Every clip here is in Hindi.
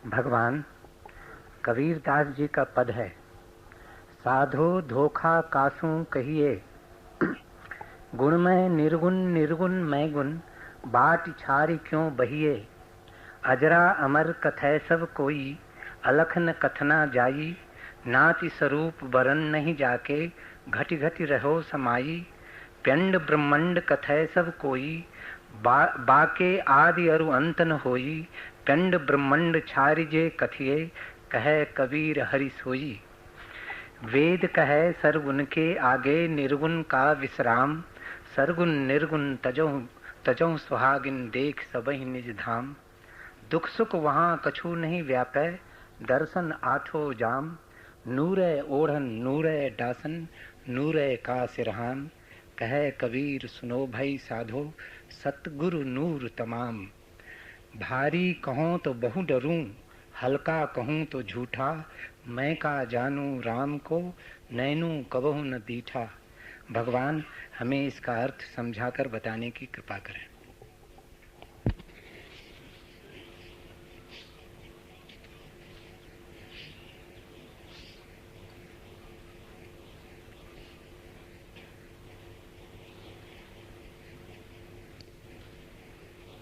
भगवान कबीरदास जी का पद है, साधो धोखा कासू कहिए, गुणमय निर्गुण निर्गुण मैं गुण, बाट छारी क्यों बहिए। अजरा अमर कथय सब कोई, अलख न कथना जाई, नाति स्वरूप बरन नहीं जाके, घटी घटी रहो समाई। पिंड ब्रह्मंड कथय सब कोई, बाके आदि अरु अंत न होई। पिंड ब्रह्मंड छारिजे कथिए, कहे कबीर हरि सोई। वेद कहे सरगुण के आगे, निर्गुण का विश्राम। सरगुण निर्गुण तजों सुहागिन, देख सबहि निज धाम। दुख सुख वहाँ कछु नहीं व्यापै, दर्शन आठो जाम। नूरे ओढ़न नूरे डासन, नूरे का सिरहान। कहे कबीर सुनो भई साधो, सतगुरु नूर तमाम। भारी कहूँ तो बहु डरूं, हल्का कहूँ तो झूठा। मैं का जानू राम को, नैनू कबहु न दीठा। भगवान हमें इसका अर्थ समझाकर बताने की कृपा करें।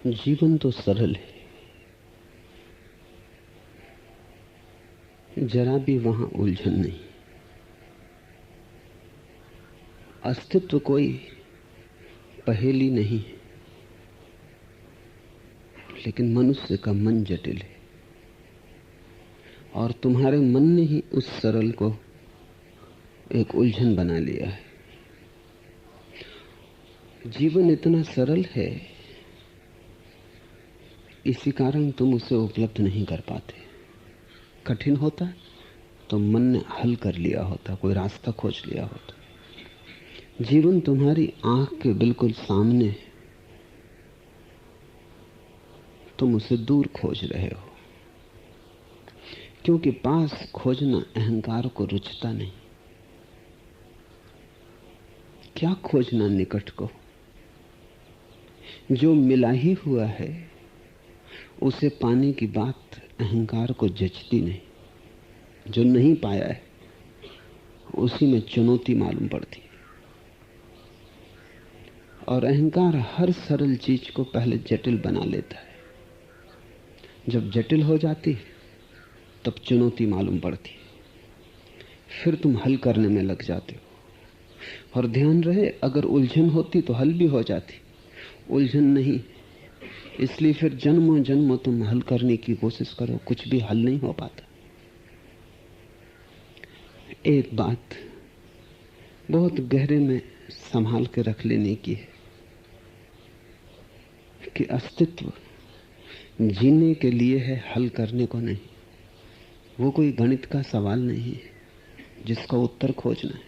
जीवन तो सरल है, जरा भी वहां उलझन नहीं। अस्तित्व कोई पहेली नहीं है, लेकिन मनुष्य का मन जटिल है, और तुम्हारे मन ने ही उस सरल को एक उलझन बना लिया है। जीवन इतना सरल है, इसी कारण तुम उसे उपलब्ध नहीं कर पाते। कठिन होता तो मन ने हल कर लिया होता, कोई रास्ता खोज लिया होता। जीवन तुम्हारी आंख के बिल्कुल सामने है, तुम उसे दूर खोज रहे हो, क्योंकि पास खोजना अहंकार को रुचता नहीं। क्या खोजना निकट को? जो मिला ही हुआ है उसे पाने की बात अहंकार को जचती नहीं। जो नहीं पाया है उसी में चुनौती मालूम पड़ती है। और अहंकार हर सरल चीज को पहले जटिल बना लेता है। जब जटिल हो जाती तब चुनौती मालूम पड़ती है, फिर तुम हल करने में लग जाते हो। और ध्यान रहे, अगर उलझन होती तो हल भी हो जाती, उलझन नहीं, इसलिए फिर जन्मों जन्मों तुम हल करने की कोशिश करो, कुछ भी हल नहीं हो पाता। एक बात बहुत गहरे में संभाल के रख लेने की है कि अस्तित्व जीने के लिए है, हल करने को नहीं। वो कोई गणित का सवाल नहीं है जिसका उत्तर खोजना है।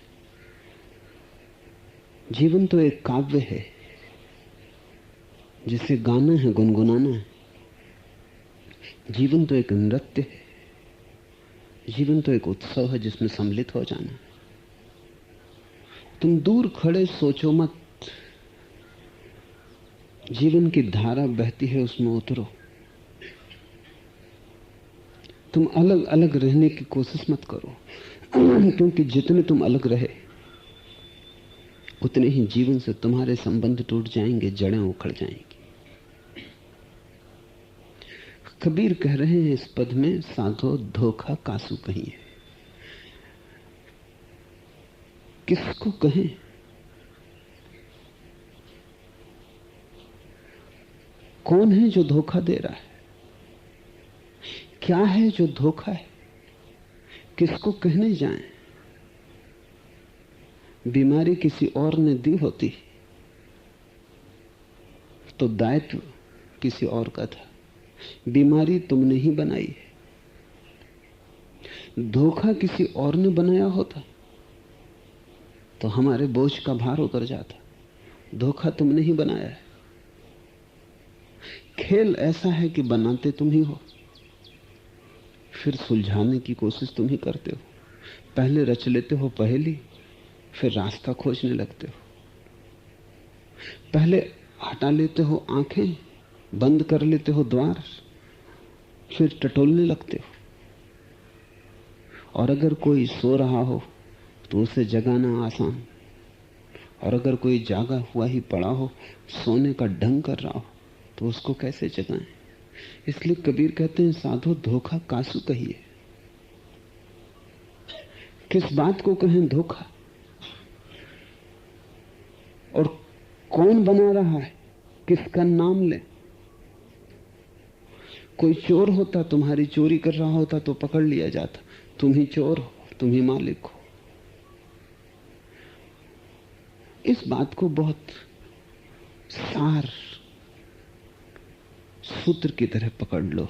जीवन तो एक काव्य है जिसे गाना है, गुनगुनाना है। जीवन तो एक नृत्य है, जीवन तो एक उत्सव है जिसमें सम्मिलित हो जाना है। तुम दूर खड़े सोचो मत, जीवन की धारा बहती है, उसमें उतरो। तुम अलग अलग रहने की कोशिश मत करो, क्योंकि जितने तुम अलग रहे उतने ही जीवन से तुम्हारे संबंध टूट जाएंगे, जड़ें उखड़ जाएंगी। कबीर कह रहे हैं इस पद में, साधो धोखा कासू कहिए। किसको कहें? कौन है जो धोखा दे रहा है? क्या है जो धोखा है? किसको कहने जाएं? बीमारी किसी और ने दी होती तो दायित्व किसी और का था। बीमारी तुमने ही बनाई है। धोखा किसी और ने बनाया होता तो हमारे बोझ का भार उतर जाता। धोखा तुमने ही बनाया है। खेल ऐसा है कि बनाते तुम ही हो, फिर सुलझाने की कोशिश तुम ही करते हो। पहले रच लेते हो पहेली, फिर रास्ता खोजने लगते हो। पहले हटा लेते हो आंखें, बंद कर लेते हो द्वार, फिर टटोलने लगते हो। और अगर कोई सो रहा हो तो उसे जगाना आसान, और अगर कोई जागा हुआ ही पड़ा हो, सोने का ढंग कर रहा हो, तो उसको कैसे जगाएं? इसलिए कबीर कहते हैं, साधो धोखा कासु कहिए। किस बात को कहें धोखा? और कौन बना रहा है, किसका नाम ले? कोई चोर होता, तुम्हारी चोरी कर रहा होता तो पकड़ लिया जाता। तुम ही चोर हो, तुम ही मालिक हो। इस बात को बहुत सार सूत्र की तरह पकड़ लो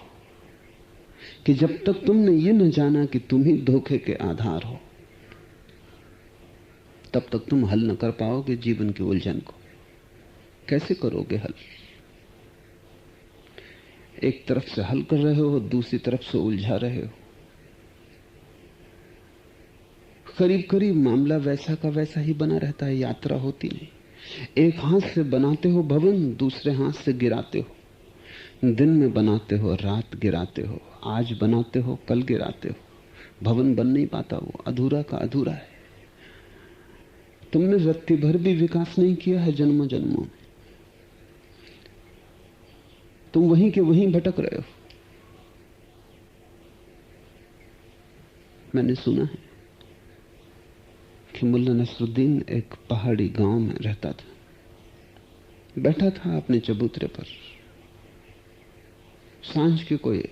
कि जब तक तुमने ये न जाना कि तुम ही धोखे के आधार हो, तब तक तुम हल न कर पाओगे जीवन की उलझन को। कैसे करोगे हल? एक तरफ से हल कर रहे हो, दूसरी तरफ से उलझा रहे हो। करीब करीब मामला वैसा का वैसा ही बना रहता है, यात्रा होती नहीं। एक हाथ से बनाते हो भवन, दूसरे हाथ से गिराते हो। दिन में बनाते हो, रात गिराते हो। आज बनाते हो, कल गिराते हो। भवन बन नहीं पाता, वो अधूरा का अधूरा है। तुमने रत्ती भर भी विकास नहीं किया है जन्मों जन्मों में। तुम वहीं के वहीं भटक रहे हो। मैंने सुना है कि मुल्ला नसरुद्दीन एक पहाड़ी गांव में रहता था। बैठा था अपने चबूतरे पर। सांझ के कोई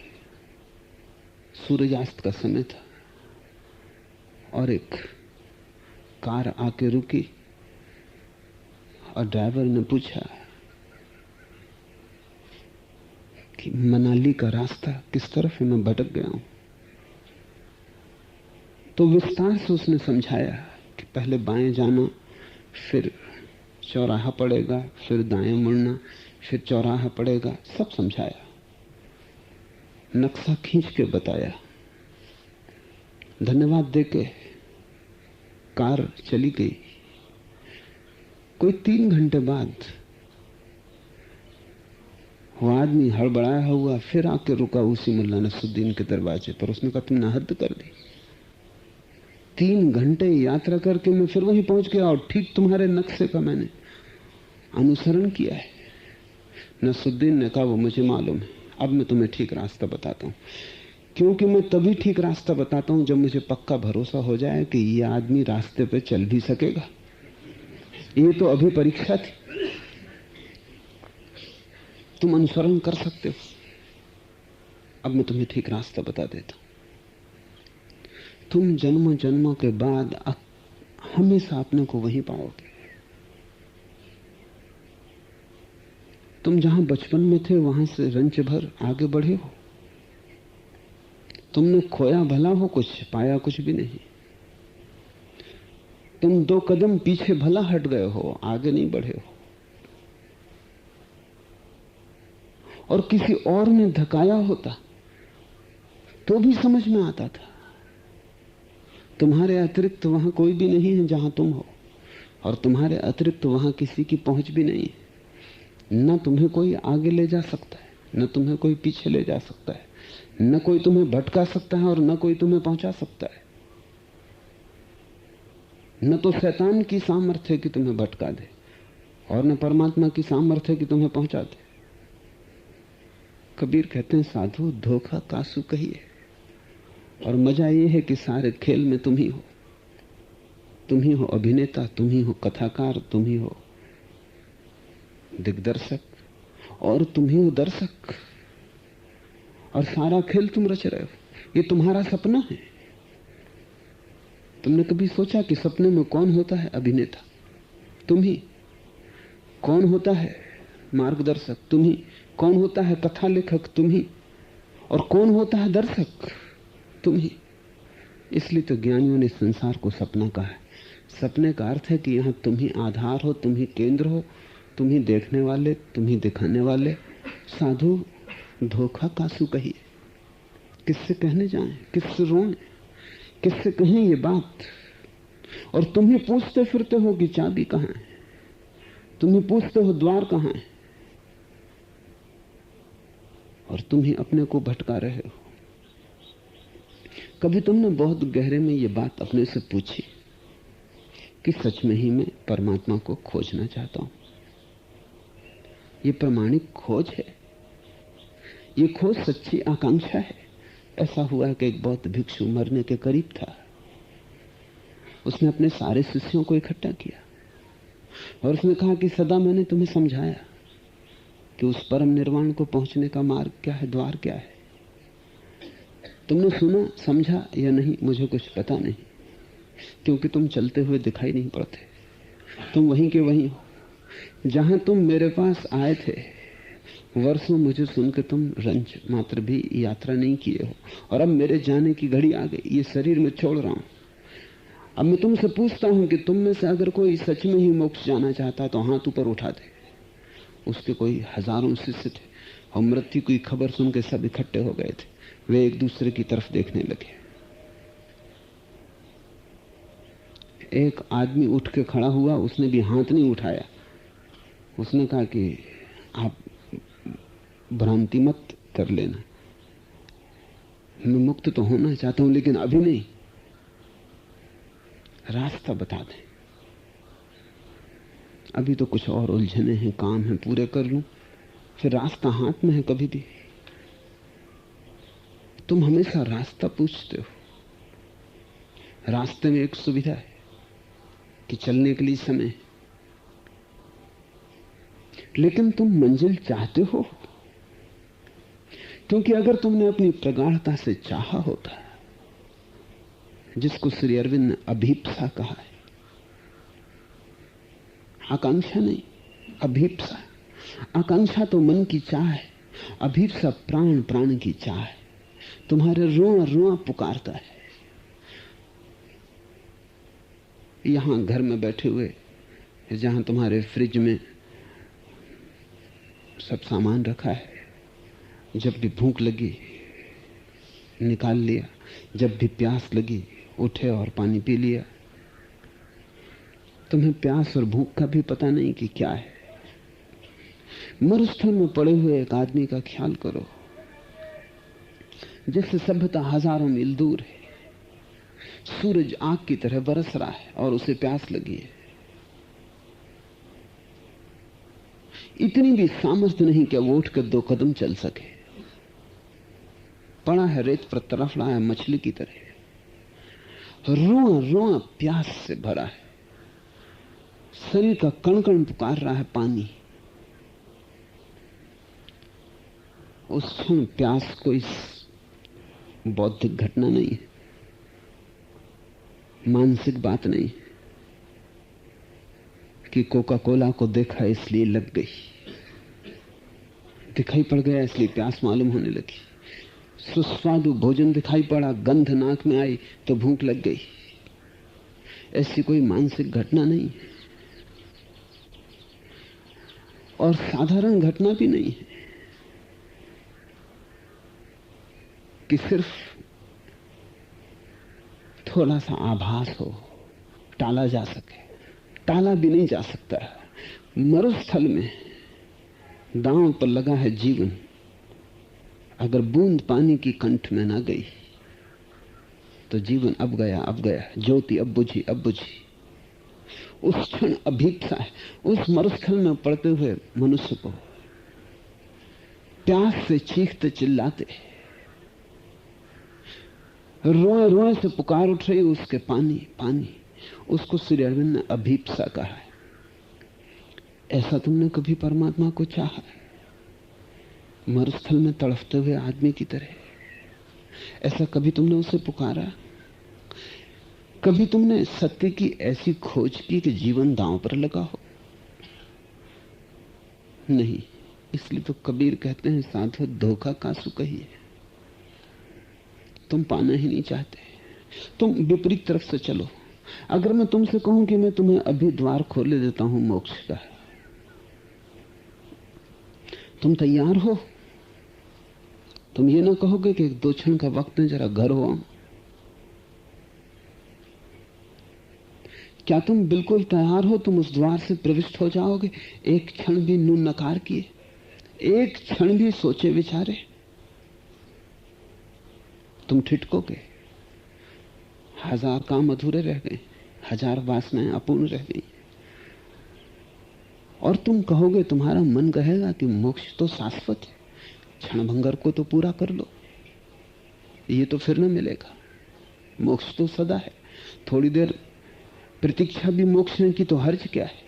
सूर्यास्त का समय था और एक कार आके रुकी और ड्राइवर ने पूछा कि मनाली का रास्ता किस तरफ है, मैं भटक गया हूं। तो विस्तार से उसने समझाया कि पहले बाएं जाना, फिर चौराहा पड़ेगा, फिर दाएं मुड़ना, फिर चौराहा पड़ेगा। सब समझाया, नक्शा खींच के बताया। धन्यवाद देके कार चली गई। कोई 3 घंटे बाद वो आदमी हड़बड़ाया हुआ फिर आके रुका उसी मुल्ला नसरुद्दीन के दरवाजे पर। उसने कहा, तुमने हद कर दी। 3 घंटे यात्रा करके मैं फिर वहीं पहुंच गया और ठीक तुम्हारे नक्शे का मैंने अनुसरण किया है। नसरुद्दीन ने कहा, वो मुझे मालूम है, अब मैं तुम्हें ठीक रास्ता बताता हूं। क्योंकि मैं तभी ठीक रास्ता बताता हूं जब मुझे पक्का भरोसा हो जाए कि ये आदमी रास्ते पे चल भी सकेगा। ये तो अभी परीक्षा थी, तुम अनुसरण कर सकते हो। अब मैं तुम्हें ठीक रास्ता बता देता हूं। तुम जन्मों जन्मों के बाद हमेशा अपने को वहीं पाओगे। तुम जहां बचपन में थे वहां से रंच भर आगे बढ़े हो। तुमने खोया भला हो कुछ, पाया कुछ भी नहीं। तुम 2 कदम पीछे भला हट गए हो, आगे नहीं बढ़े हो। और किसी और ने धकाया होता तो भी समझ में आता था। तुम्हारे अतिरिक्त वहां कोई भी नहीं है जहां तुम हो, और तुम्हारे अतिरिक्त वहां किसी की पहुंच भी नहीं है। न तुम्हें कोई आगे ले जा सकता है, न तुम्हें कोई पीछे ले जा सकता है, न कोई तुम्हें भटका सकता है और न कोई तुम्हें पहुंचा सकता है। न तो शैतान की सामर्थ्य है कि तुम्हें भटका दे, और न परमात्मा की सामर्थ्य है कि तुम्हें पहुंचा दे। कबीर कहते हैं, साधु धोखा कासु कहिए। और मजा यह है कि सारे खेल में तुम ही हो। तुम ही हो अभिनेता, तुम ही हो कथाकार, तुम ही हो दिग्दर्शक, और तुम ही हो दर्शक। और सारा खेल तुम रच रहे हो। ये तुम्हारा सपना है। तुमने कभी सोचा कि सपने में कौन होता है अभिनेता? तुम ही। कौन होता है मार्गदर्शक? तुम ही। कौन होता है कथा लेखक? तुम ही। और कौन होता है दर्शक? तुम ही। इसलिए तो ज्ञानियों ने संसार को सपना कहा है। सपने का अर्थ है कि यहां तुम ही आधार हो, तुम ही केंद्र हो, तुम ही देखने वाले, तुम ही दिखाने वाले। साधु धोखा कासु कहिए। किससे कहने जाएं, किससे रोएं, किससे कहें ये बात? और तुम ही पूछते फिरते हो कि चाबी कहां है, तुम ही पूछते हो द्वार कहां है। और तुम ही अपने को भटका रहे हो। कभी तुमने बहुत गहरे में ये बात अपने से पूछी कि सच में ही मैं परमात्मा को खोजना चाहता हूं? ये प्रामाणिक खोज है, ये खोज सच्ची आकांक्षा है। ऐसा हुआ कि एक बौद्ध भिक्षु मरने के करीब था। उसने अपने सारे शिष्यों को इकट्ठा किया और उसने कहा कि सदा मैंने तुम्हें समझाया कि उस परम निर्वाण को पहुंचने का मार्ग क्या है, द्वार क्या है। तुमने सुना, समझा या नहीं मुझे कुछ पता नहीं, क्योंकि तुम चलते हुए दिखाई नहीं पड़ते। तुम वहीं के वहीं हो जहां तुम मेरे पास आए थे। वर्षों मुझे सुनकर तुम रंज मात्र भी यात्रा नहीं किए हो, और अब मेरे जाने की घड़ी आ गई। ये शरीर में छोड़ रहा हूं। अब मैं तुमसे पूछता हूं कि तुम में से अगर कोई सच में ही मोक्ष जाना चाहता तो हाथ ऊपर उठा दे। उसके कोई हजारों शिष्य थे और मृत्यु की खबर सुनकर सब इकट्ठे हो गए थे। वे एक दूसरे की तरफ देखने लगे। एक आदमी उठ के खड़ा हुआ, उसने भी हाथ नहीं उठाया। उसने कहा कि आप भ्रांति मत कर लेना, मैं मुक्त तो होना चाहता हूं लेकिन अभी नहीं। रास्ता बता दें, अभी तो कुछ और उलझने हैं, काम है, पूरे कर लूं, फिर रास्ता हाथ में है। कभी भी तुम हमेशा रास्ता पूछते हो। रास्ते में एक सुविधा है कि चलने के लिए समय, लेकिन तुम मंजिल चाहते हो। क्योंकि अगर तुमने अपनी प्रगाढ़ता से चाहा होता, जिसको श्री अरविंद ने अभीप्सा कहा है, आकांक्षा नहीं, अभीप्सा। आकांक्षा तो मन की चाह है, अभीप्सा प्राण प्राण की चाह है। तुम्हारे रोआ रोआ पुकारता है। यहां घर में बैठे हुए, जहां तुम्हारे फ्रिज में सब सामान रखा है, जब भी भूख लगी निकाल लिया, जब भी प्यास लगी उठे और पानी पी लिया। तुम्हें प्यास और भूख का भी पता नहीं कि क्या है। मरुस्थल में पड़े हुए एक आदमी का ख्याल करो, जैसे सभ्यता हजारों मील दूर है। सूरज आग की तरह बरस रहा है और उसे प्यास लगी है। इतनी भी सामर्थ्य नहीं कि वो उठकर 2 कदम चल सके। पड़ा है रेत पर, तरफ रहा है मछली की तरह। रोआ रोआ प्यास से भरा है। शरीर का कण कण पुकार रहा है पानी। उस क्षण प्यास कोई बौद्धिक घटना नहीं है, मानसिक बात नहीं कि कोका कोला को देखा इसलिए लग गई, दिखाई पड़ गया इसलिए प्यास मालूम होने लगी। सुस्वादु भोजन दिखाई पड़ा, गंध नाक में आई तो भूख लग गई। ऐसी कोई मानसिक घटना नहीं है और साधारण घटना भी नहीं है कि सिर्फ थोड़ा सा आभास हो, टाला जा सके। टाला भी नहीं जा सकता। मरुस्थल में दांव पर लगा है जीवन। अगर बूंद पानी की कंठ में ना गई तो जीवन अब गया, अब गया। ज्योति अब बुझी, अब बुझी। उस क्षण अभीप्सा है। उस मरुस्थल में पड़ते हुए मनुष्य को प्यास से चीखते चिल्लाते, रोए रोए से पुकार उठ रही उसके पानी पानी। उसको श्री अरविंद ने अभीप्सा कहा है। ऐसा तुमने कभी परमात्मा को चाहा है? मरुस्थल में तड़फते हुए आदमी की तरह ऐसा कभी तुमने उसे पुकारा? कभी तुमने सत्य की ऐसी खोज की कि जीवन दांव पर लगा हो? नहीं। इसलिए तो कबीर कहते हैं, साधु धोखा कासु कहिए। तुम पाना ही नहीं चाहते, तुम विपरीत तरफ से चलो। अगर मैं तुमसे कहूं कि मैं तुम्हें अभी द्वार खोले देता हूं मोक्ष का, तुम तैयार हो? तुम ये ना कहोगे कि 2 क्षण का वक्त है, जरा घर हो। क्या तुम बिल्कुल तैयार हो? तुम उस द्वार से प्रविष्ट हो जाओगे एक क्षण भी नून नकार किए, एक क्षण भी सोचे विचारे? तुम ठिठकोगे, 1000 काम अधूरे रह गए, 1000 वासनाएं अपूर्ण रह गई। और तुम कहोगे, तुम्हारा मन कहेगा कि मोक्ष तो शाश्वत है, क्षणभंगर को तो पूरा कर लो, ये तो फिर न मिलेगा। मोक्ष तो सदा है, थोड़ी देर प्रतीक्षा भी मोक्ष की तो हर्ज क्या है?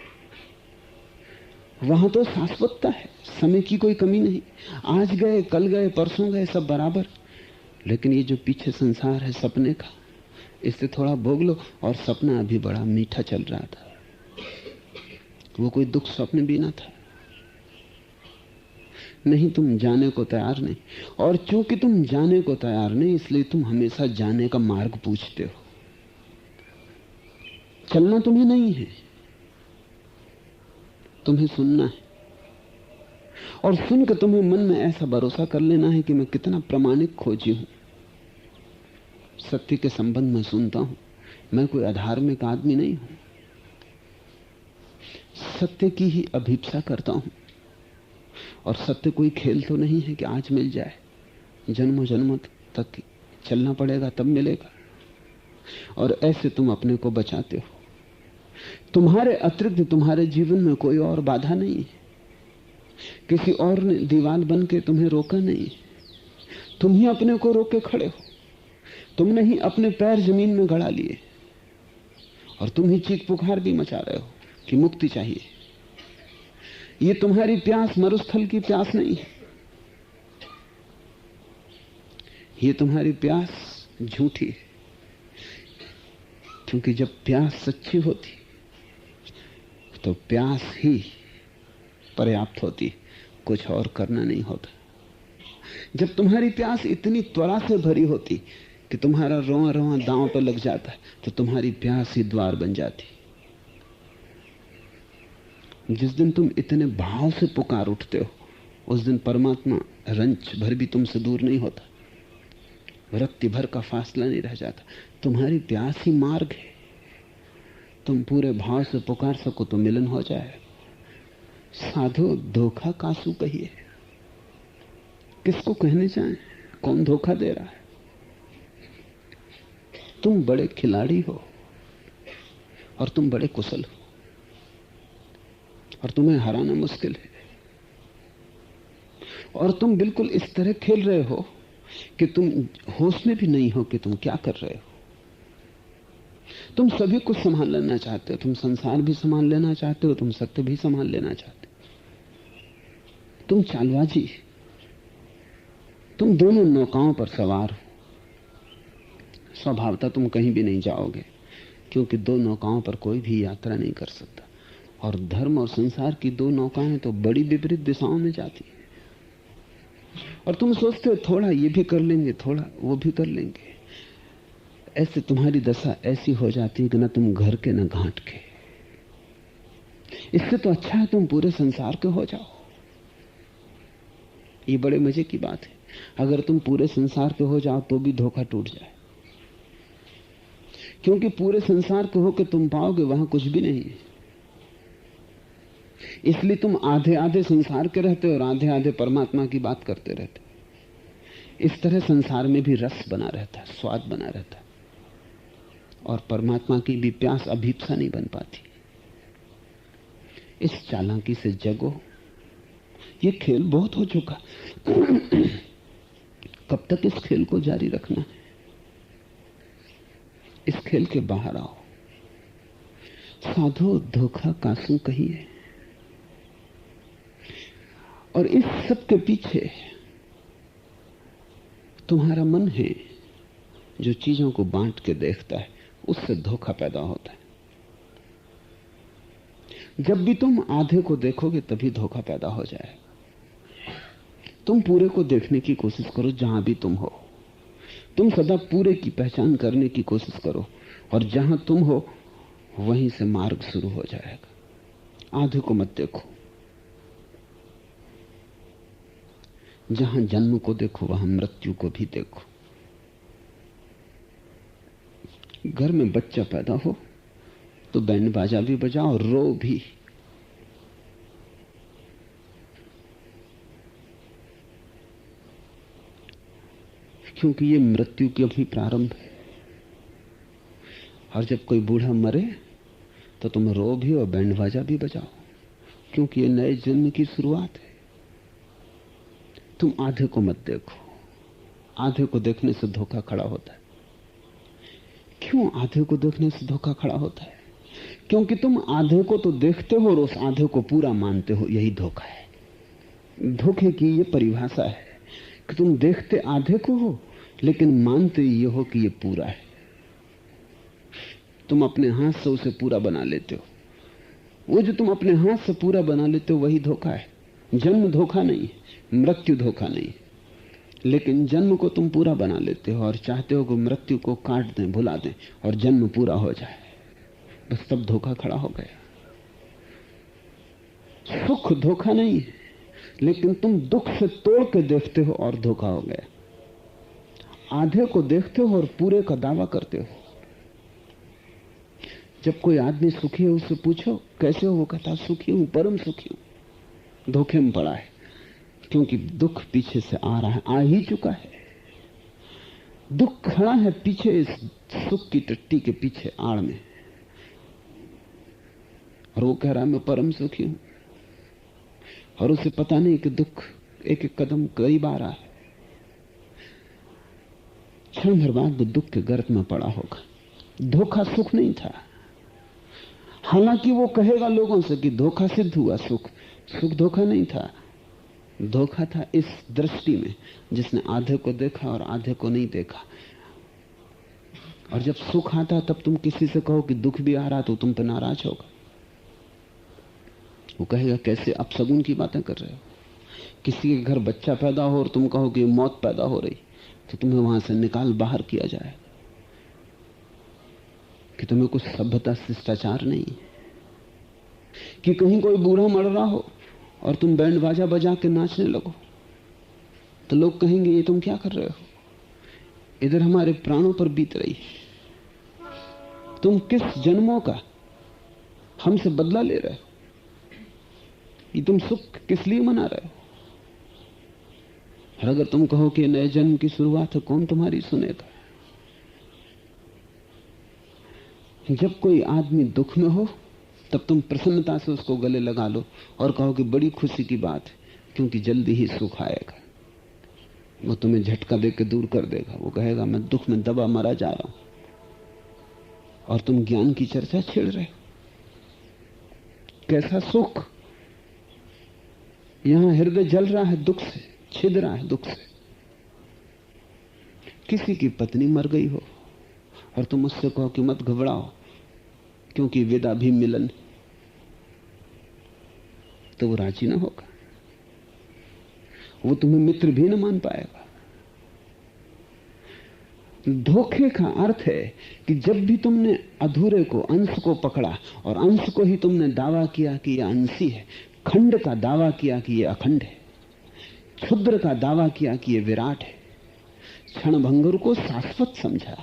वहां तो शाश्वतता है, समय की कोई कमी नहीं। आज गए, कल गए, परसों गए, सब बराबर। लेकिन ये जो पीछे संसार है सपने का, इससे थोड़ा भोग लो। और सपना अभी बड़ा मीठा चल रहा था, वो कोई दुख स्वप्न भी ना था। नहीं, तुम जाने को तैयार नहीं, और चूंकि तुम जाने को तैयार नहीं, इसलिए तुम हमेशा जाने का मार्ग पूछते हो। चलना तुम्हें नहीं है, तुम्हें सुनना है। और सुनकर तुम्हें मन में ऐसा भरोसा कर लेना है कि मैं कितना प्रामाणिक खोजी हूं, सत्य के संबंध में सुनता हूं, मैं कोई अधार्मिक आदमी नहीं हूं, सत्य की ही अभिप्सा करता हूं। और सत्य कोई खेल तो नहीं है कि आज मिल जाए, जन्मों जन्मों तक चलना पड़ेगा तब मिलेगा। और ऐसे तुम अपने को बचाते हो। तुम्हारे अतिरिक्त तुम्हारे जीवन में कोई और बाधा नहीं है, किसी और ने दीवार बन के तुम्हें रोका नहीं, तुम ही अपने को रोके खड़े हो। तुमने ही अपने पैर जमीन में गड़ा लिए, और तुम ही चीख पुकार भी मचा रहे हो कि मुक्ति चाहिए। ये तुम्हारी प्यास मरुस्थल की प्यास नहीं है, ये तुम्हारी प्यास झूठी है। क्योंकि जब प्यास सच्ची होती तो प्यास ही पर्याप्त होती, कुछ और करना नहीं होता। जब तुम्हारी प्यास इतनी त्वरा से भरी होती कि तुम्हारा रोआ रोआ दांव पर लग जाता है, तो तुम्हारी प्यास ही द्वार बन जाती। जिस दिन तुम इतने भाव से पुकार उठते हो, उस दिन परमात्मा रंच भर भी तुमसे दूर नहीं होता, रत्ती भर का फासला नहीं रह जाता। तुम्हारी प्यास ही मार्ग है। तुम पूरे भाव से पुकार सको तो मिलन हो जाए। साधो धोखा कासू कहिए, किसको कहने जाएं, कौन धोखा दे रहा है? तुम बड़े खिलाड़ी हो और तुम बड़े कुशल हो, और तुम्हें हराना मुश्किल है। और तुम बिल्कुल इस तरह खेल रहे हो कि तुम होश में भी नहीं हो कि तुम क्या कर रहे हो। तुम सभी कुछ संभाल लेना चाहते हो, तुम संसार भी संभाल लेना चाहते हो, तुम सत्य भी संभाल लेना चाहते हो। तुम चालबाजी, तुम दोनों नौकाओं पर सवार हो। स्वभावतः तुम कहीं भी नहीं जाओगे, क्योंकि दो नौकाओं पर कोई भी यात्रा नहीं कर सकता। और धर्म और संसार की दो नौकाएं तो बड़ी विपरीत दिशाओं में जाती हैं। और तुम सोचते हो थोड़ा ये भी कर लेंगे, थोड़ा वो भी कर लेंगे। ऐसे तुम्हारी दशा ऐसी हो जाती है कि न तुम घर के न घाट के। इससे तो अच्छा है तुम पूरे संसार के हो जाओ। ये बड़े मजे की बात है। अगर तुम पूरे संसार के हो जाओ तो भी धोखा टूट जाए, क्योंकि पूरे संसार के होकर तुम पाओगे वहां कुछ भी नहीं है। इसलिए तुम आधे आधे संसार के रहते हो और आधे आधे परमात्मा की बात करते रहते हो। इस तरह संसार में भी रस बना रहता है, स्वाद बना रहता है, और परमात्मा की भी प्यास अभीप्सा नहीं बन पाती। इस चालाकी से जगो। ये खेल बहुत हो चुका। कब तक इस खेल को जारी रखना है? इस खेल के बाहर आओ। साधो धोखा कासू कहिए। और इस सब के पीछे तुम्हारा मन है, जो चीजों को बांट के देखता है, उससे धोखा पैदा होता है। जब भी तुम आधे को देखोगे तभी धोखा पैदा हो जाएगा। तुम पूरे को देखने की कोशिश करो जहां भी तुम हो। तुम सदा पूरे की पहचान करने की कोशिश करो, और जहां तुम हो वहीं से मार्ग शुरू हो जाएगा। आधे को मत देखो। जहां जन्म को देखो वहां मृत्यु को भी देखो। घर में बच्चा पैदा हो तो बैंड बाजा भी बजाओ, रो भी। क्योंकि ये मृत्यु की अभी प्रारंभ है। और जब कोई बूढ़ा मरे तो तुम रो भी और बैंड बाजा भी बजाओ, क्योंकि ये नए जन्म की शुरुआत है। तुम आधे को मत देखो, आधे को देखने से धोखा खड़ा होता है। क्यों आधे को देखने से धोखा खड़ा होता है? क्योंकि तुम आधे को तो देखते हो और उस आधे को पूरा मानते हो। यही धोखा है। धोखे की ये परिभाषा है कि तुम देखते आधे को हो लेकिन मानते ये हो कि ये पूरा है। तुम अपने हाथ से उसे पूरा बना लेते हो। वो जो तुम अपने हाथ से पूरा बना लेते हो वही धोखा है। जन्म धोखा नहीं है, मृत्यु धोखा नहीं है। लेकिन जन्म को तुम पूरा बना लेते हो और चाहते हो कि मृत्यु को काट दें, भुला दें और जन्म पूरा हो जाए। बस तब धोखा खड़ा हो गया। सुख धोखा नहीं है, लेकिन तुम दुख से तोड़ के देखते हो और धोखा हो गया। आधे को देखते हो और पूरे का दावा करते हो। जब कोई आदमी सुखी है उससे पूछो कैसे हो, वो कहता सुखी हूं, परम सुखी हूं। धोखे में पड़ा है, क्योंकि दुख पीछे से आ रहा है, आ ही चुका है। दुख खड़ा है पीछे, इस सुख की टट्टी के पीछे आड़ में, और वो कह रहा है मैं परम सुखी हूं। और उसे पता नहीं कि दुख एक एक कदम करीब आ रहा है। क्षण भर बाद वो दुख के गर्त में पड़ा होगा। धोखा सुख नहीं था। हालांकि वो कहेगा लोगों से कि धोखा सिद्ध हुआ, सुख धोखा नहीं था। धोखा था इस दृष्टि में जिसने आधे को देखा और आधे को नहीं देखा। और जब सुख आता तब तुम किसी से कहो कि दुख भी आ रहा तो तुम पे नाराज होगा। वो कहेगा कैसे अपशगुन की बातें कर रहे हो। किसी के घर बच्चा पैदा हो और तुम कहो कि मौत पैदा हो रही, तो तुम्हें वहां से निकाल बाहर किया जाए कि तुम्हें कुछ सभ्यता शिष्टाचार नहीं है। कि कहीं कोई बूढ़ा मर रहा हो और तुम बैंड बाजा बजा के नाचने लगो, तो लोग कहेंगे ये तुम क्या कर रहे हो, इधर हमारे प्राणों पर बीत रही है। तुम किस जन्मों का हमसे बदला ले रहे हो, ये तुम सुख किस लिए मना रहे हो। और अगर तुम कहो कि नए जन्म की शुरुआत है, कौन तुम्हारी सुनेगा। जब कोई आदमी दुख में हो तब तुम प्रसन्नता से उसको गले लगा लो और कहो कि बड़ी खुशी की बात है, क्योंकि जल्दी ही सुख आएगा। वो तुम्हें झटका देकर दूर कर देगा। वो कहेगा मैं दुख में दबा मरा जा रहा हूं, और तुम ज्ञान की चर्चा छेड़ रहे हो। कैसा सुख। यहां हृदय जल रहा है दुख से, छिद रहा है दुख से। किसी की पत्नी मर गई हो और तुम उससे कहो कि मत घबराओ क्योंकि विदा भी मिलन, तो वो राजी ना होगा। वो तुम्हें मित्र भी ना मान पाएगा। धोखे का अर्थ है कि जब भी तुमने अधूरे को, अंश को पकड़ा और अंश को ही तुमने दावा किया कि यह अंशी है, खंड का दावा किया कि यह अखंड है, क्षुद्र का दावा किया कि यह विराट है, क्षणभंगुर को शाश्वत समझा।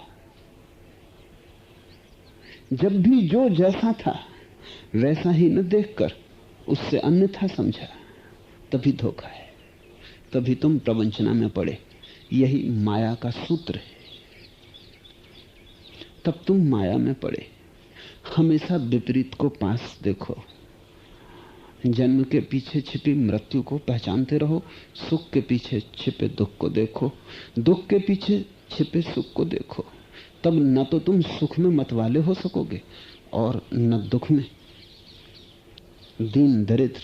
जब भी जो जैसा था वैसा ही न देखकर उससे अन्यथा समझा, तभी धोखा है। तभी तुम प्रवंचना में पड़े। यही माया का सूत्र है। तब तुम माया में पड़े। हमेशा विपरीत को पास देखो। जन्म के पीछे छिपी मृत्यु को पहचानते रहो। सुख के पीछे छिपे दुख को देखो। दुख के पीछे छिपे सुख को देखो। तब न तो तुम सुख में मतवाले हो सकोगे और न दुख में। दीन दरिद्र,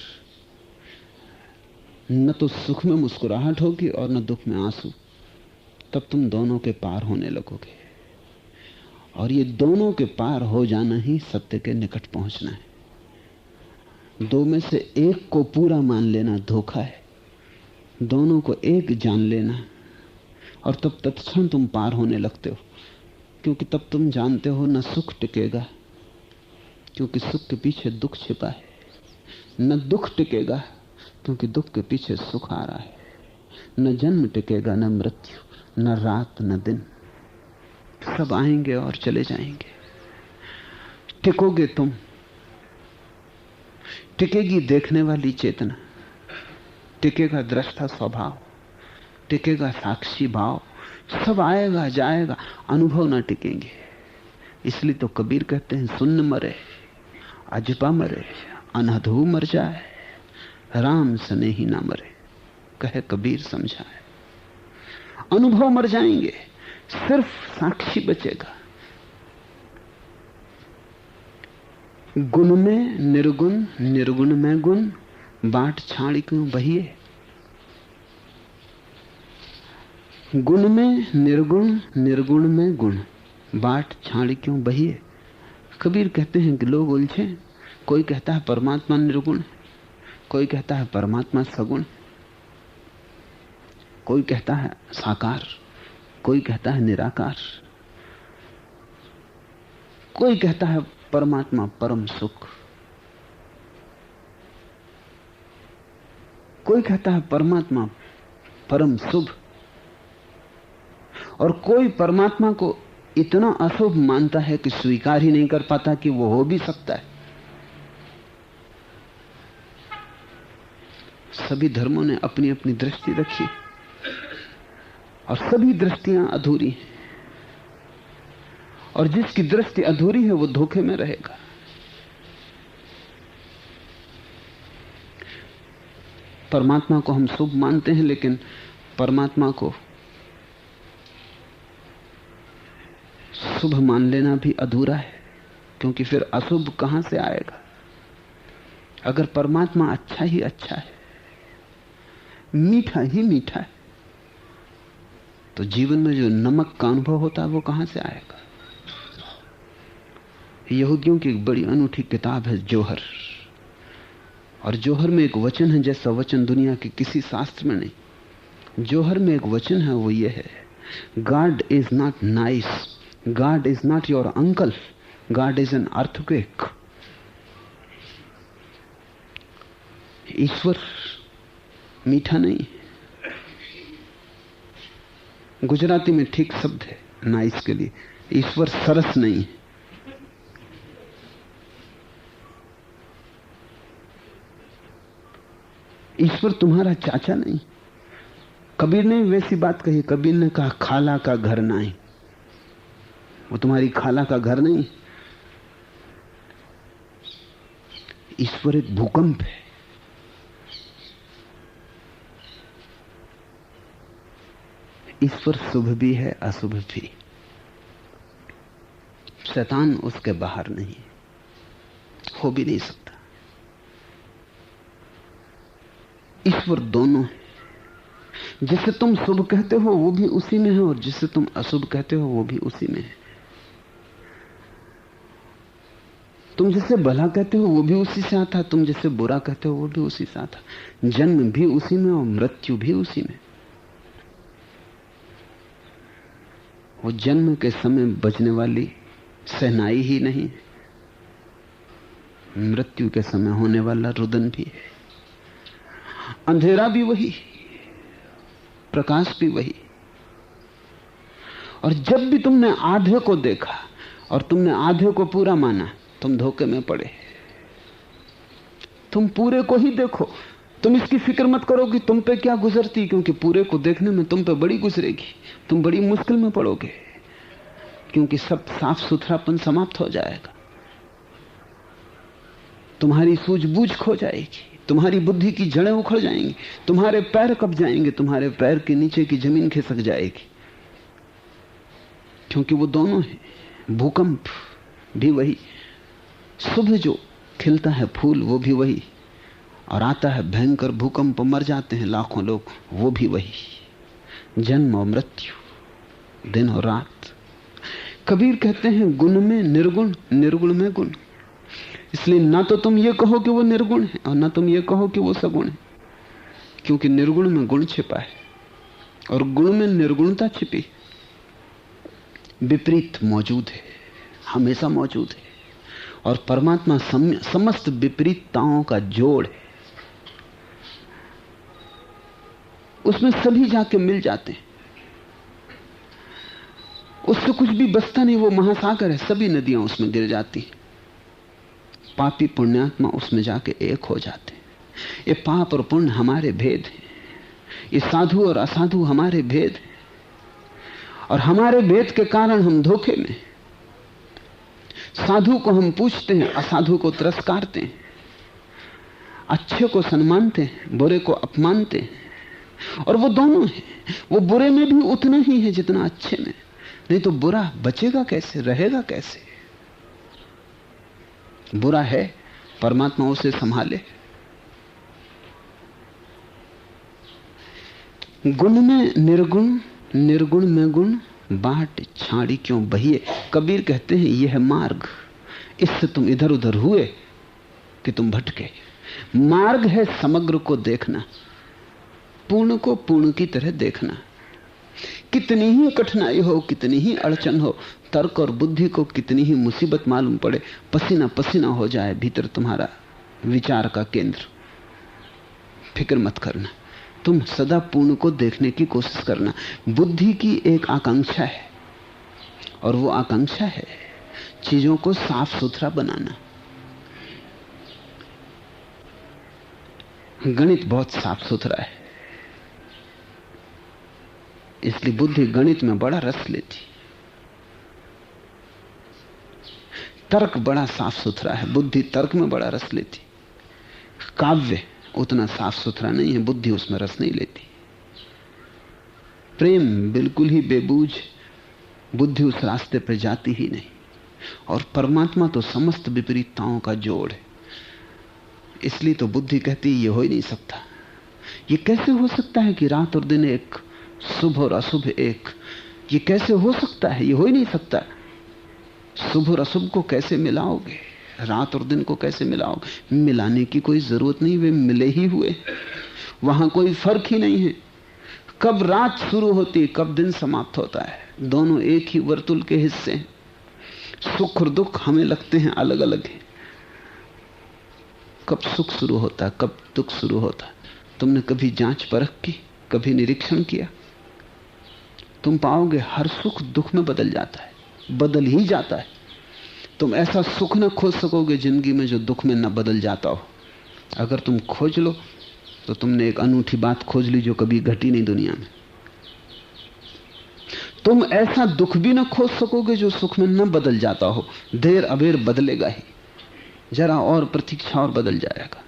न तो सुख में मुस्कुराहट होगी और न दुख में आंसू। तब तुम दोनों के पार होने लगोगे। और ये दोनों के पार हो जाना ही सत्य के निकट पहुंचना है। दो में से एक को पूरा मान लेना धोखा है। दोनों को एक जान लेना, और तब तत्क्षण तुम पार होने लगते हो। क्योंकि तब तुम जानते हो न सुख टिकेगा, क्योंकि सुख के पीछे दुख छिपा है, न दुख टिकेगा क्योंकि दुख के पीछे सुख आ रहा है, न जन्म टिकेगा, न मृत्यु, न रात न दिन। सब आएंगे और चले जाएंगे। टिकोगे तुम। टिकेगी देखने वाली चेतना, टिकेगा दृष्टा स्वभाव, टिकेगा साक्षी भाव, सब आएगा जाएगा, अनुभव ना टिकेंगे। इसलिए तो कबीर कहते हैं सुन्न मरे अजपा मरे, अनधू मर जाए, राम सने ही ना मरे। कहे कबीर समझाए, अनुभव मर जाएंगे, सिर्फ साक्षी बचेगा। गुण में निर्गुण, निर्गुण में गुण, बाट छाड़ी क्यों बहिए। गुण में निर्गुण, निर्गुण में गुण, बाट छाड़ी क्यों बहिए। कबीर कहते हैं कि लोग उलझे, कोई कहता है परमात्मा निर्गुण, कोई कहता है परमात्मा सगुण, कोई कहता है साकार, कोई कहता है निराकार, कोई कहता है परमात्मा परम सुख, कोई कहता है परमात्मा परम शुभ, और कोई परमात्मा को इतना अशुभ मानता है कि स्वीकार ही नहीं कर पाता कि वो हो भी सकता है। सभी धर्मों ने अपनी अपनी दृष्टि रखी और सभी दृष्टियां अधूरी हैं, और जिसकी दृष्टि अधूरी है वो धोखे में रहेगा। परमात्मा को हम शुभ मानते हैं, लेकिन परमात्मा को शुभ मान लेना भी अधूरा है, क्योंकि फिर अशुभ कहां से आएगा। अगर परमात्मा अच्छा ही अच्छा है, मीठा ही मीठा है, तो जीवन में जो नमक का अनुभव होता है वो कहां से आएगा। यहूदियों की एक बड़ी अनूठी किताब है जोहर, और जोहर में एक वचन है जैसा वचन दुनिया के किसी शास्त्र में नहीं। जोहर में एक वचन है, वो ये है, God is not nice, God is not your uncle, God is an earthquake. ईश्वर मीठा नहीं। गुजराती में ठीक शब्द है नाइस के लिए, ईश्वर सरस नहीं है। ईश्वर तुम्हारा चाचा नहीं। कबीर ने वैसी बात कही। कबीर ने कहा खाला का घर नहीं, वो तुम्हारी खाला का घर नहीं। ईश्वर एक भूकंप है। ईश्वर शुभ भी है, अशुभ भी। शैतान उसके बाहर नहीं, हो भी नहीं सकता। ईश्वर दोनों है। जिसे तुम शुभ कहते हो वो भी उसी में है, और जिसे तुम अशुभ कहते हो वो भी उसी में है। तुम जिसे भला कहते हो वो भी उसी से आता है, तुम जिसे बुरा कहते हो वो भी उसी से आता। जन्म भी उसी में और मृत्यु भी उसी में। वो जन्म के समय बजने वाली सहनाई ही नहीं, मृत्यु के समय होने वाला रुदन भी है। अंधेरा भी वही, प्रकाश भी वही। और जब भी तुमने आधे को देखा और तुमने आधे को पूरा माना, तुम धोखे में पड़े। तुम पूरे को ही देखो। तुम इसकी फिक्र मत करो कि तुम पे क्या गुजरती, क्योंकि पूरे को देखने में तुम पे बड़ी गुजरेगी। तुम बड़ी मुश्किल में पड़ोगे, क्योंकि सब साफ सुथरापन समाप्त हो जाएगा। तुम्हारी सूझबूझ खो जाएगी, तुम्हारी बुद्धि की जड़ें उखड़ जाएंगी, तुम्हारे पैर कब जाएंगे, तुम्हारे पैर के नीचे की जमीन खिसक जाएगी। क्योंकि वो दोनों है। भूकंप भी वही, सुबह जो खिलता है फूल वो भी वही, और आता है भयंकर भूकंप, मर जाते हैं लाखों लोग, वो भी वही। जन्म और मृत्यु, दिन और रात। कबीर कहते हैं गुण में निर्गुण, निर्गुण में गुण। इसलिए ना तो तुम ये कहो कि वो निर्गुण है और ना तुम ये कहो कि वो सगुण है, क्योंकि निर्गुण में गुण छिपा है और गुण में निर्गुणता छिपी। विपरीत मौजूद है, हमेशा मौजूद है, और परमात्मा समस्त विपरीतताओं का जोड़ है। उसमें सभी जाके मिल जाते हैं, उससे कुछ भी बचता नहीं। वो महासागर है, सभी नदियां उसमें गिर जाती हैं। पापी पुण्यात्मा उसमें जाके एक हो जाते हैं। ये पाप और पुण्य हमारे भेद हैं, ये साधु और असाधु हमारे भेद हैं। और हमारे भेद के कारण हम धोखे में। साधु को हम पूछते हैं, असाधु को तिरस्कारते हैं, अच्छे को सम्मानते हैं, बुरे को अपमानते हैं। और वो दोनों हैं, वो बुरे में भी उतना ही है जितना अच्छे में। नहीं तो बुरा बचेगा कैसे, रहेगा कैसे? बुरा है, परमात्मा उसे संभाले। गुण में निर्गुण, निर्गुण में गुण, बाट छाड़ी क्यों बहिए। कबीर कहते हैं यह है मार्ग, इससे तुम इधर उधर हुए कि तुम भटके। मार्ग है समग्र को देखना, पूर्ण को पूर्ण की तरह देखना। कितनी ही कठिनाई हो, कितनी ही अड़चन हो, तर्क और बुद्धि को कितनी ही मुसीबत मालूम पड़े, पसीना पसीना हो जाए भीतर तुम्हारा विचार का केंद्र, फिक्र मत करना, तुम सदा पूर्ण को देखने की कोशिश करना। बुद्धि की एक आकांक्षा है, और वो आकांक्षा है चीजों को साफ सुथरा बनाना। गणित बहुत साफ सुथरा है, इसलिए बुद्धि गणित में बड़ा रस लेती। तर्क बड़ा साफ सुथरा है, बुद्धि तर्क में बड़ा रस लेती। काव्य उतना साफ सुथरा नहीं है, बुद्धि उसमें रस नहीं लेती। प्रेम बिल्कुल ही बेबूझ, बुद्धि उस रास्ते पर जाती ही नहीं। और परमात्मा तो समस्त विपरीतताओं का जोड़ है, इसलिए तो बुद्धि कहती ये हो ही नहीं सकता। ये कैसे हो सकता है कि रात और दिन एक, शुभ और अशुभ एक? ये कैसे हो सकता है? ये हो ही नहीं सकता। शुभ और अशुभ को कैसे मिलाओगे? रात और दिन को कैसे मिलाओगे? मिलाने की कोई जरूरत नहीं, वे मिले ही हुए, वहां कोई फर्क ही नहीं है। कब रात शुरू होती, कब दिन समाप्त होता है, दोनों एक ही वर्तुल के हिस्से हैं। सुख और दुख हमें लगते हैं अलग अलग हैं। कब सुख शुरू होता है, कब दुख शुरू होता है, तुमने कभी जांच परख की, कभी निरीक्षण किया? तुम पाओगे हर सुख दुख में बदल जाता है, बदल ही जाता है। तुम ऐसा सुख न खोज सकोगे जिंदगी में जो दुख में न बदल जाता हो। अगर तुम खोज लो तो तुमने एक अनूठी बात खोज ली जो कभी घटी नहीं दुनिया में। तुम ऐसा दुख भी न खोज सकोगे जो सुख में न बदल जाता हो। देर अबेर बदलेगा ही, जरा और प्रतीक्षा और बदल जाएगा।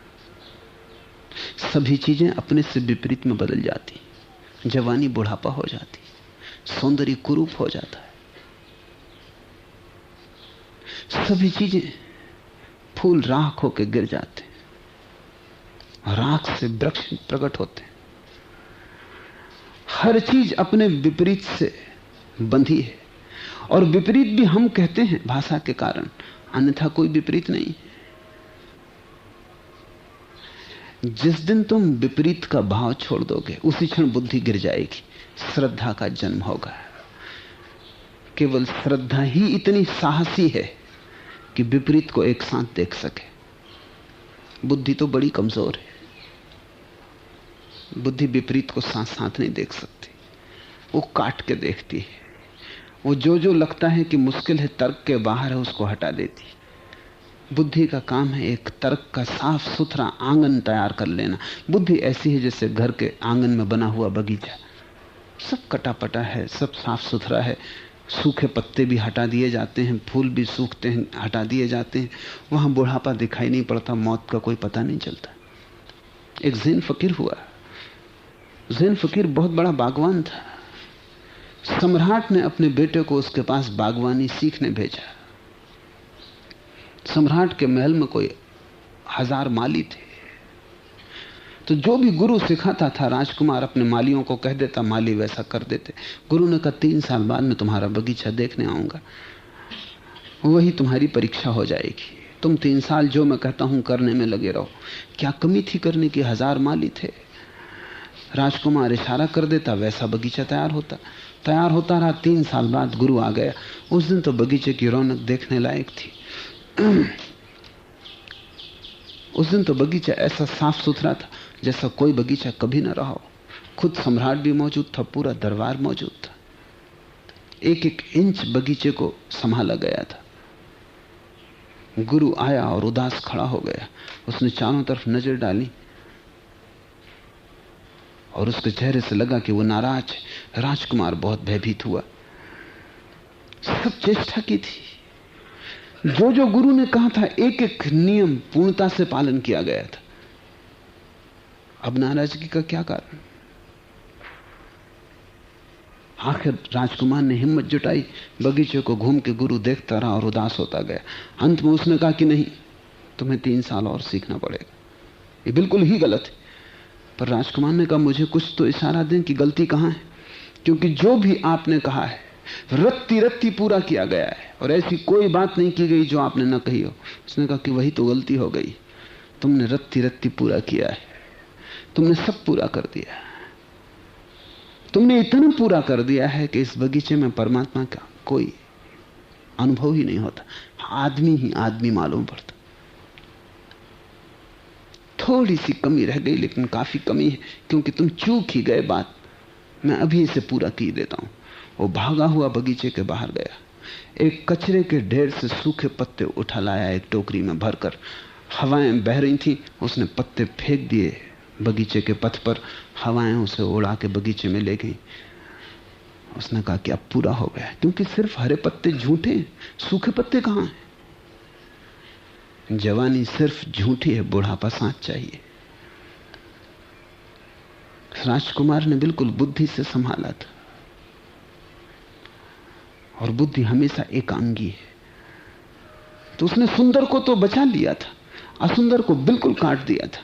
सभी चीजें अपने से विपरीत में बदल जाती। जवानी बुढ़ापा हो जाती, सौंदर्य कुरूप हो जाता है। सभी चीजें, फूल राख होकर गिर जाते, राख से वृक्ष प्रकट होते। हर चीज अपने विपरीत से बंधी है, और विपरीत भी हम कहते हैं भाषा के कारण, अन्यथा कोई विपरीत नहीं। जिस दिन तुम विपरीत का भाव छोड़ दोगे उसी क्षण बुद्धि गिर जाएगी, श्रद्धा का जन्म होगा। केवल श्रद्धा ही इतनी साहसी है कि विपरीत को एक साथ देख सके। बुद्धि तो बड़ी कमजोर है, बुद्धि विपरीत को साथ साथ नहीं देख सकती, वो काट के देखती है। वो जो लगता है कि मुश्किल है, तर्क के बाहर है, उसको हटा देती। बुद्धि का काम है एक तर्क का साफ सुथरा आंगन तैयार कर लेना। बुद्धि ऐसी है जैसे घर के आंगन में बना हुआ बगीचा, सब कटा पटा है, सब साफ सुथरा है, सूखे पत्ते भी हटा दिए जाते हैं, फूल भी सूखते हैं, हटा दिए जाते हैं। वहां बुढ़ापा दिखाई नहीं पड़ता, मौत का कोई पता नहीं चलता। एक ज़ैन फकीर हुआ, ज़ैन फकीर बहुत बड़ा बागवान था। सम्राट ने अपने बेटे को उसके पास बागवानी सीखने भेजा। सम्राट के महल में कोई 1000 माली थे, तो जो भी गुरु सिखाता था राजकुमार अपने मालियों को कह देता, माली वैसा कर देते। गुरु ने कहा 3 साल बाद मैं तुम्हारा बगीचा देखने आऊंगा, वही तुम्हारी परीक्षा हो जाएगी। तुम 3 साल जो मैं कहता हूं करने में लगे रहो। क्या कमी थी करने की, 1000 माली थे। राजकुमार इशारा कर देता, वैसा बगीचा तैयार होता रहा। 3 साल बाद गुरु आ गया। उस दिन तो बगीचे की रौनक देखने लायक थी। उस दिन तो बगीचा ऐसा साफ सुथरा था जैसा कोई बगीचा कभी न रहा हो। खुद सम्राट भी मौजूद था, पूरा दरबार मौजूद था। एक एक इंच बगीचे को संभाला गया था। गुरु आया और उदास खड़ा हो गया। उसने चारों तरफ नजर डाली और उसके चेहरे से लगा कि वो नाराज है। राजकुमार बहुत भयभीत हुआ। सब चेष्टा की थी। जो जो गुरु ने कहा था एक एक नियम पूर्णता से पालन किया गया था। अब नाराजगी का क्या कारण? आखिर राजकुमार ने हिम्मत जुटाई, बगीचे को घूम के गुरु देखता रहा और उदास होता गया। अंत में उसने कहा कि नहीं, तुम्हें 3 साल और सीखना पड़ेगा, ये बिल्कुल ही गलत है। पर राजकुमार ने कहा मुझे कुछ तो इशारा दें कि गलती कहां है, क्योंकि जो भी आपने कहा है रत्ती रत्ती पूरा किया गया है और ऐसी कोई बात नहीं की गई जो आपने ना कही हो। उसने कहा कि वही तो गलती हो गई, तुमने रत्ती रत्ती पूरा किया है, तुमने सब पूरा कर दिया है। तुमने इतना पूरा कर दिया है कि इस बगीचे में परमात्मा का कोई अनुभव ही नहीं होता, आदमी ही आदमी मालूम पड़ता। थोड़ी सी कमी रह गई, लेकिन काफी कमी है, क्योंकि तुम चूक ही गए बात, मैं अभी इसे पूरा की देता हूं। वो भागा हुआ बगीचे के बाहर गया, एक कचरे के ढेर से सूखे पत्ते उठा लाया, एक टोकरी में भरकर। हवाएं बह रही थी, उसने पत्ते फेंक दिए बगीचे के पथ पर, हवाएं उसे उड़ा के बगीचे में ले गई। उसने कहा कि अब पूरा हो गया, क्योंकि सिर्फ हरे पत्ते झूठे, सूखे पत्ते कहां हैं? जवानी सिर्फ झूठी है, बुढ़ापा साथ चाहिए। राजकुमार ने बिल्कुल बुद्धि से संभाला था, और बुद्धि हमेशा एकांगी है। तो उसने सुंदर को तो बचा लिया था, असुंदर को बिल्कुल काट दिया था।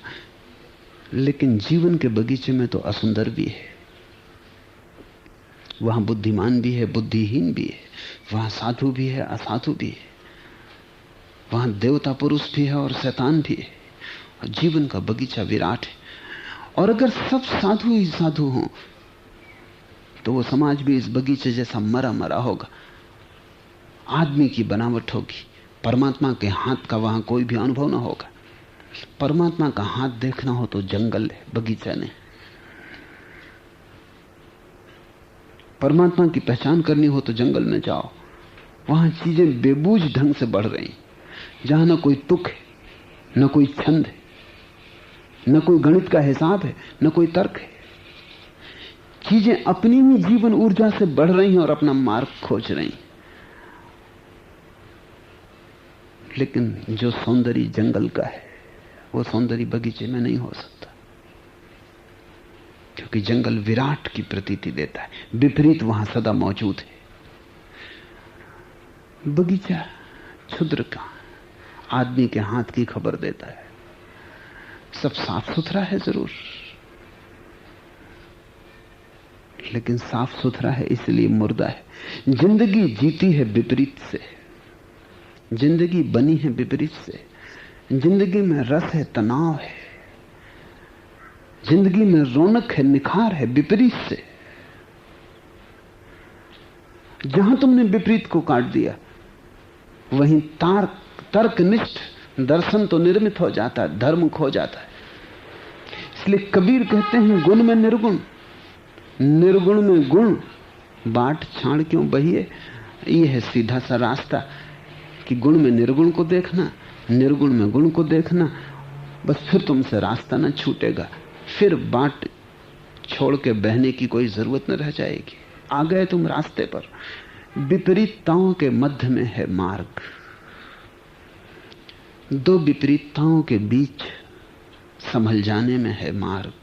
लेकिन जीवन के बगीचे में तो असुंदर भी है, वहां बुद्धिमान भी है, बुद्धिहीन भी है, वहां साधु भी है, असाधु भी है, वहां देवता पुरुष भी है और शैतान भी है। और जीवन का बगीचा विराट है। और अगर सब साधु ही साधु हों तो वो समाज भी इस बगीचे जैसा मरा मरा होगा, आदमी की बनावट होगी। परमात्मा के हाथ का वहां कोई भी अनुभव ना होगा। परमात्मा का हाथ देखना हो तो जंगल है, बगीचा नहीं। परमात्मा की पहचान करनी हो तो जंगल में जाओ, वहां चीजें बेबूझ ढंग से बढ़ रही, जहां न कोई तुक है, न कोई छंद है, न कोई गणित का हिसाब है, न कोई तर्क है। चीजें अपनी ही जीवन ऊर्जा से बढ़ रही हैं और अपना मार्ग खोज रही हैं। लेकिन जो सौंदर्य जंगल का है वो सौंदर्य बगीचे में नहीं हो सकता, क्योंकि जंगल विराट की प्रतीति देता है, विपरीत वहां सदा मौजूद है। बगीचा क्षुद्र का, आदमी के हाथ की खबर देता है। सब साफ सुथरा है जरूर, लेकिन साफ सुथरा है इसलिए मुर्दा है। जिंदगी जीती है विपरीत से, जिंदगी बनी है विपरीत से। जिंदगी में रस है, तनाव है, जिंदगी में रौनक है, निखार है, विपरीत से। जहां तुमने विपरीत को काट दिया वहीं तर्कनिष्ठ दर्शन तो निर्मित हो जाता है, धर्म खो जाता है। इसलिए कबीर कहते हैं गुण में निर्गुण, निर्गुण में गुण, बाट छाड़ क्यों बहिए। ये है सीधा सा रास्ता कि गुण में निर्गुण को देखना, निर्गुण में गुण को देखना, बस फिर तुमसे रास्ता ना छूटेगा। फिर बाट छोड़ के बहने की कोई जरूरत न रह जाएगी। आ गए तुम रास्ते पर, विपरीतताओं के मध्य में है मार्ग। दो विपरीतताओं के बीच संभल जाने में है मार्ग।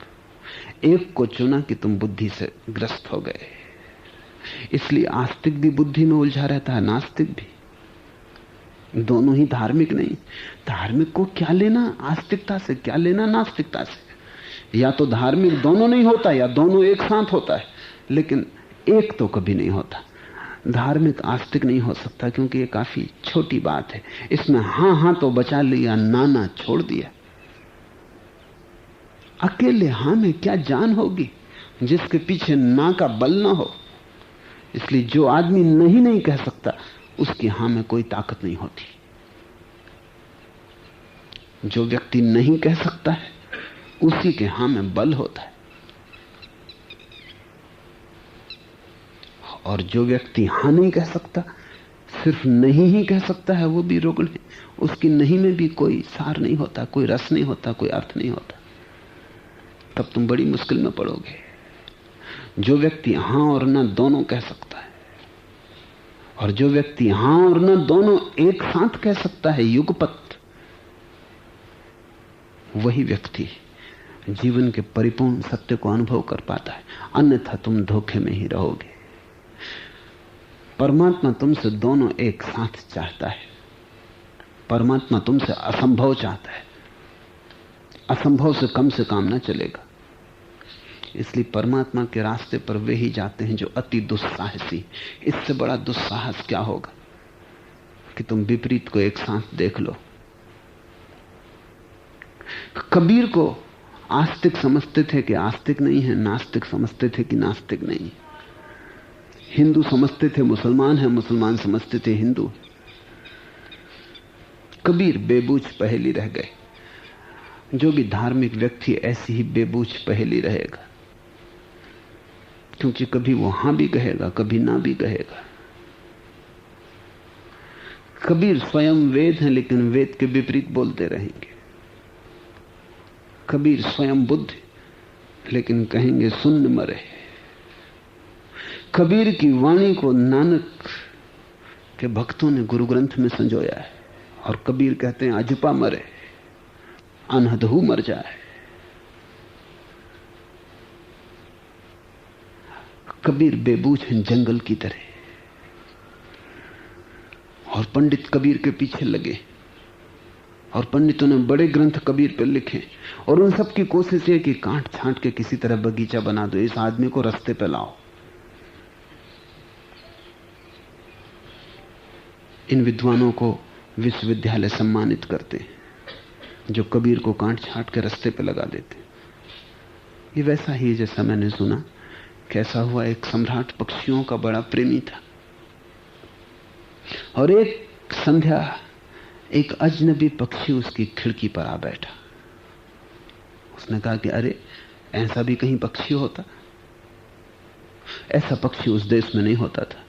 एक को चुना कि तुम बुद्धि से ग्रस्त हो गए, इसलिए आस्तिक भी बुद्धि में उलझा रहता है, नास्तिक भी। दोनों ही धार्मिक नहीं। धार्मिक को क्या लेना आस्तिकता से, क्या लेना नास्तिकता से। या तो धार्मिक दोनों नहीं होता या दोनों एक साथ होता है, लेकिन एक तो कभी नहीं होता। धार्मिक आस्तिक नहीं हो सकता, क्योंकि ये काफी छोटी बात है। इसमें हां हां तो बचा लिया, ना ना छोड़ दिया। अकेले हां में क्या जान होगी जिसके पीछे ना का बल ना हो। इसलिए जो आदमी नहीं नहीं कह सकता उसकी हां में कोई ताकत नहीं होती। जो व्यक्ति नहीं कह सकता है उसी के हां में बल होता है। और जो व्यक्ति हां नहीं कह सकता, सिर्फ नहीं ही कह सकता है, वो भी रुग्ण है। उसकी नहीं में भी कोई सार नहीं होता, कोई रस नहीं होता, कोई अर्थ नहीं होता। तब तुम बड़ी मुश्किल में पड़ोगे। जो व्यक्ति हां और ना दोनों कह सकता है और जो व्यक्ति हां और न दोनों एक साथ कह सकता है, युगपत, वही व्यक्ति जीवन के परिपूर्ण सत्य को अनुभव कर पाता है। अन्यथा तुम धोखे में ही रहोगे। परमात्मा तुमसे दोनों एक साथ चाहता है। परमात्मा तुमसे असंभव चाहता है। असंभव से काम ना चलेगा। इसलिए परमात्मा के रास्ते पर वे ही जाते हैं जो अति दुस्साहसी। इससे बड़ा दुस्साहस क्या होगा कि तुम विपरीत को एक साथ देख लो। कबीर को आस्तिक समझते थे कि आस्तिक नहीं है, नास्तिक समझते थे कि नास्तिक नहीं। हिंदू समझते थे मुसलमान है, मुसलमान समझते थे हिंदू। कबीर बेबूझ पहेली रह गए। जो भी धार्मिक व्यक्ति ऐसी ही बेबूझ पहेली रहेगा, क्योंकि कभी वो हां भी कहेगा, कभी ना भी कहेगा। कबीर स्वयं वेद हैं, लेकिन वेद के विपरीत बोलते रहेंगे। कबीर स्वयं बुद्ध, लेकिन कहेंगे सुन्न मरे। कबीर की वाणी को नानक के भक्तों ने गुरु ग्रंथ में संजोया है, और कबीर कहते हैं अजपा मरे, अनहदहू मर जाए। कबीर बेबूझ हैं जंगल की तरह, और पंडित कबीर के पीछे लगे, और पंडितों ने बड़े ग्रंथ कबीर पर लिखे, और उन सब की कोशिश है कि काट छांट के किसी तरह बगीचा बना दो, इस आदमी को रास्ते पे लाओ। इन विद्वानों को विश्वविद्यालय सम्मानित करते हैं, जो कबीर को काट छांट के रास्ते पे लगा देते। ये वैसा ही जैसा मैंने सुना, कैसा हुआ, एक सम्राट पक्षियों का बड़ा प्रेमी था, और एक संध्या एक अजनबी पक्षी उसकी खिड़की पर आ बैठा। उसने कहा कि अरे, ऐसा भी कहीं पक्षी होता? ऐसा पक्षी उस देश में नहीं होता था।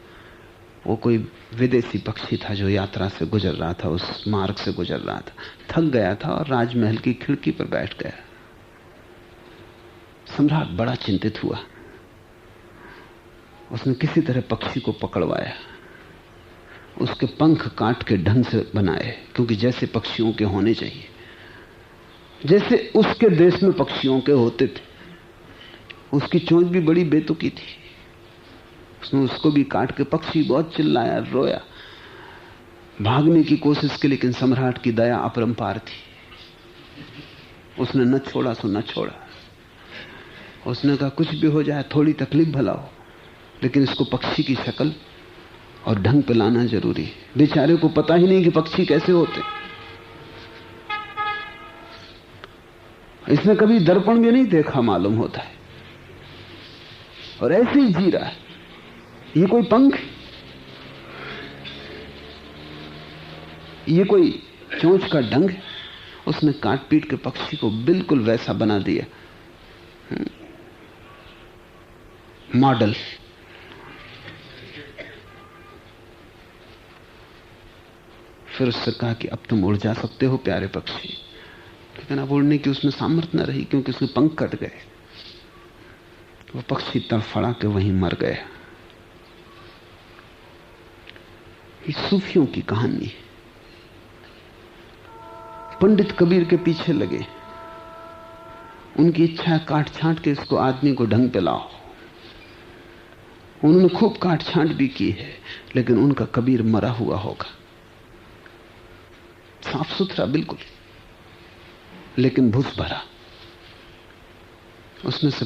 वो कोई विदेशी पक्षी था जो यात्रा से गुजर रहा था, उस मार्ग से गुजर रहा था, थक गया था और राजमहल की खिड़की पर बैठ गया। सम्राट बड़ा चिंतित हुआ। उसने किसी तरह पक्षी को पकड़वाया, उसके पंख काट के ढंग से बनाए, क्योंकि जैसे पक्षियों के होने चाहिए, जैसे उसके देश में पक्षियों के होते थे। उसकी चोंच भी बड़ी बेतुकी थी। उसने उसको भी काट के, पक्षी बहुत चिल्लाया, रोया, भागने की कोशिश की, लेकिन सम्राट की दया अपरंपार थी। उसने न छोड़ा सो न छोड़ा। उसने कहा कुछ भी हो जाए, थोड़ी तकलीफ भला हो, लेकिन इसको पक्षी की शक्ल और ढंग पे लाना जरूरी है। बेचारे को पता ही नहीं कि पक्षी कैसे होते। इसने कभी दर्पण भी नहीं देखा मालूम होता है, और ऐसे ही जी रहा है। ये कोई पंख, ये कोई चोंच का ढंग है? उसने काट पीट के पक्षी को बिल्कुल वैसा बना दिया, मॉडल। फिर उससे कहा कि अब तुम उड़ जा सकते हो प्यारे पक्षी, लेकिन अब उड़ने की उसमें सामर्थ्य न रही, क्योंकि उसके पंख कट गए। वो पक्षी तड़फड़ा के वहीं मर गया। ये सूफियों की कहानी है। पंडित कबीर के पीछे लगे, उनकी इच्छा है काट छांट के इसको आदमी को ढंग पे लाओ। उन्होंने खूब काट छांट भी की है, लेकिन उनका कबीर मरा हुआ होगा, साफ सुथरा बिल्कुल, लेकिन भूस भरा। उसमें से